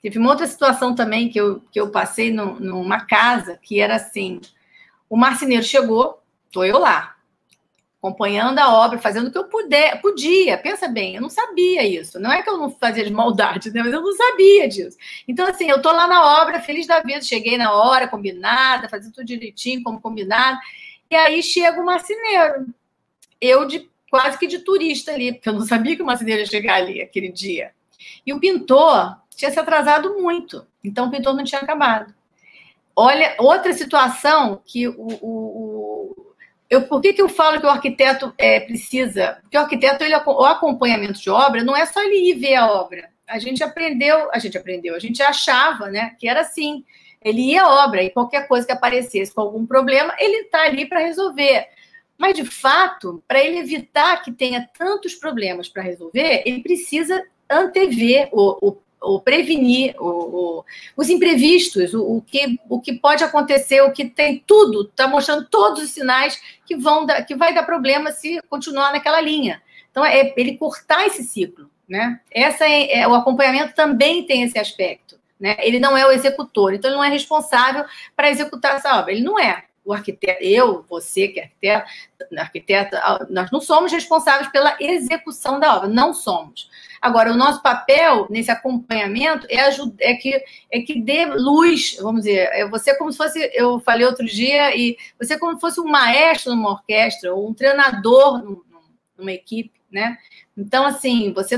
Teve uma outra situação também que eu passei numa casa que era assim, o marceneiro chegou, estou eu lá, acompanhando a obra, fazendo o que eu podia. Pensa bem, eu não sabia isso. Não é que eu não fazia de maldade, né? Mas eu não sabia disso. Então, assim, eu tô lá na obra, feliz da vida, cheguei na hora, combinada, fazendo tudo direitinho, como combinado. E aí chega o marceneiro. Eu quase que de turista ali, porque eu não sabia que o marceneiro ia chegar ali aquele dia. E o pintor tinha se atrasado muito. Então, o pintor não tinha acabado. Olha, outra situação que por que eu falo que o arquiteto precisa? Porque o arquiteto, o acompanhamento de obra não é só ele ir ver a obra. A gente achava, né, que era assim. Ele ia à obra e qualquer coisa que aparecesse com algum problema, ele está ali para resolver. Mas, de fato, para ele evitar que tenha tantos problemas para resolver, ele precisa antever ou prevenir os imprevistos, o que pode acontecer, o que tem tudo, está mostrando todos os sinais que vai dar problema se continuar naquela linha. Então, é ele cortar esse ciclo, né? O acompanhamento também tem esse aspecto, né? Ele não é o executor, então ele não é responsável para executar essa obra. Ele não é. O arquiteto, você que é arquiteto, nós não somos responsáveis pela execução da obra, não somos. Agora, o nosso papel nesse acompanhamento é que dê luz, vamos dizer, você como se fosse, eu falei outro dia, e você como se fosse um maestro numa orquestra, ou um treinador numa equipe, né? Então, assim, você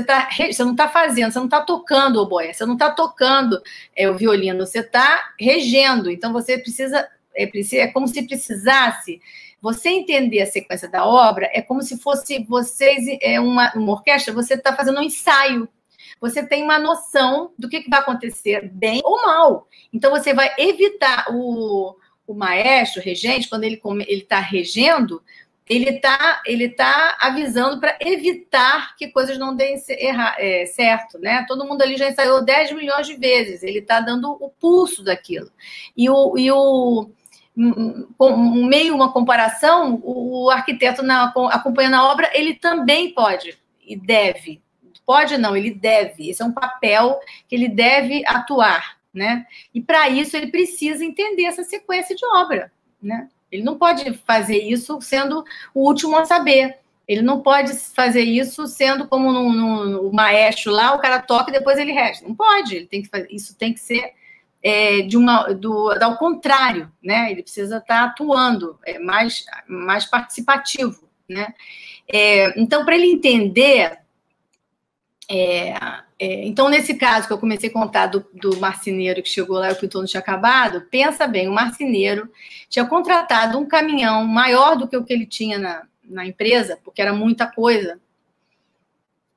não está fazendo, você não está tocando o oboé, você não está tocando o violino, você está regendo, então você precisa... É como se precisasse. Você entender a sequência da obra é como se fosse uma orquestra, você está fazendo um ensaio. Você tem uma noção do que vai acontecer, bem ou mal. Então, você vai evitar o maestro, o regente, quando ele está regendo, ele tá avisando para evitar que coisas não deem certo, né? Todo mundo ali já ensaiou 10 milhões de vezes, ele está dando o pulso daquilo. Meio uma comparação, o arquiteto acompanhando a obra, ele também pode e deve. Pode não, ele deve. Esse é um papel que ele deve atuar, né? E para isso ele precisa entender essa sequência de obra, né? Ele não pode fazer isso sendo o último a saber. Ele não pode fazer isso sendo como no maestro lá, o cara toca e depois ele resta. Não pode. Ele tem que fazer, isso tem que ser ao contrário, né? Ele precisa estar atuando, mais participativo, né? Então, para ele entender... então, nesse caso que eu comecei a contar do marceneiro que chegou lá e o pintor não tinha acabado, pensa bem, o marceneiro tinha contratado um caminhão maior do que o que ele tinha na empresa, porque era muita coisa,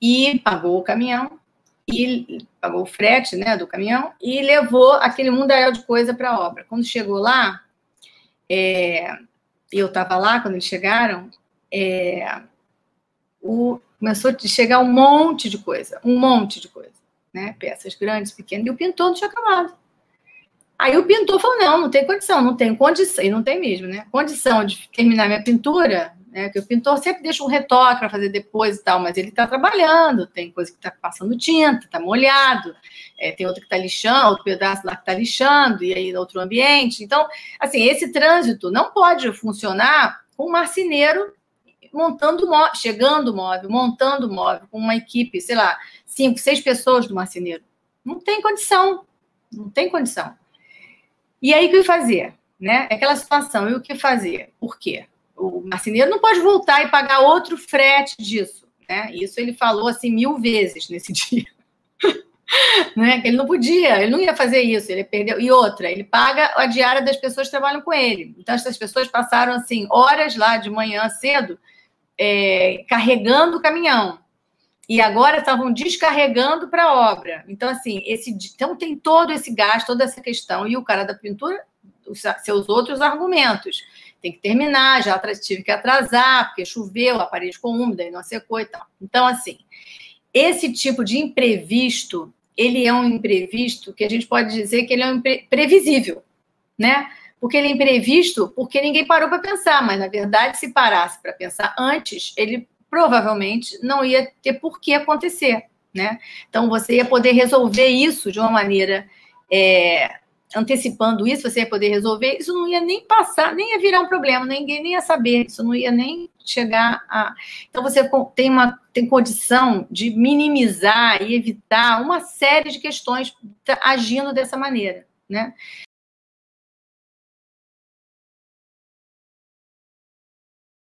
e pagou o caminhão, e pagou o frete, né, do caminhão, e levou aquele mundaréu de coisa para a obra. Quando chegou lá, eu estava lá quando eles chegaram, começou a chegar um monte de coisa, né? Peças grandes, pequenas, e o pintor não tinha acabado. Aí o pintor falou, não tem condição, e não tem mesmo, né? Condição de terminar minha pintura, né? Porque o pintor sempre deixa um retoque para fazer depois e tal, mas ele está trabalhando, tem coisa que está passando tinta, está molhado, tem outra que está lixando, outro pedaço lá que está lixando, e aí outro ambiente. Então, assim, esse trânsito não pode funcionar com um marceneiro montando móvel, chegando móvel, montando móvel, com uma equipe, sei lá, 5, 6 pessoas do marceneiro. Não tem condição. E aí, o que fazer? Né? Aquela situação, e o que fazer? Por quê? O marceneiro não pode voltar e pagar outro frete disso, né? Isso ele falou, assim, 1000 vezes nesse dia. Né? Que ele não podia, ele não ia fazer isso, ele perdeu. E outra, ele paga a diária das pessoas que trabalham com ele. Então, essas pessoas passaram, assim, horas lá de manhã cedo, carregando o caminhão. E agora estavam descarregando para a obra. Então, assim, então tem todo esse gasto, toda essa questão. E o cara da pintura, os seus outros argumentos. Tem que terminar, já tive que atrasar, porque choveu, a parede ficou úmida e não secou e tal. Então, assim, esse tipo de imprevisto, ele é um imprevisto que a gente pode dizer que ele é um previsível, né? Porque ele é imprevisto porque ninguém parou para pensar, mas, na verdade, se parasse para pensar antes, ele provavelmente não ia ter por que acontecer, né? Então, você ia poder resolver isso de uma maneira... antecipando isso, você ia poder resolver, isso não ia nem passar, nem ia virar um problema, ninguém nem ia saber, isso não ia nem chegar a... Então, você tem condição de minimizar e evitar uma série de questões agindo dessa maneira, né?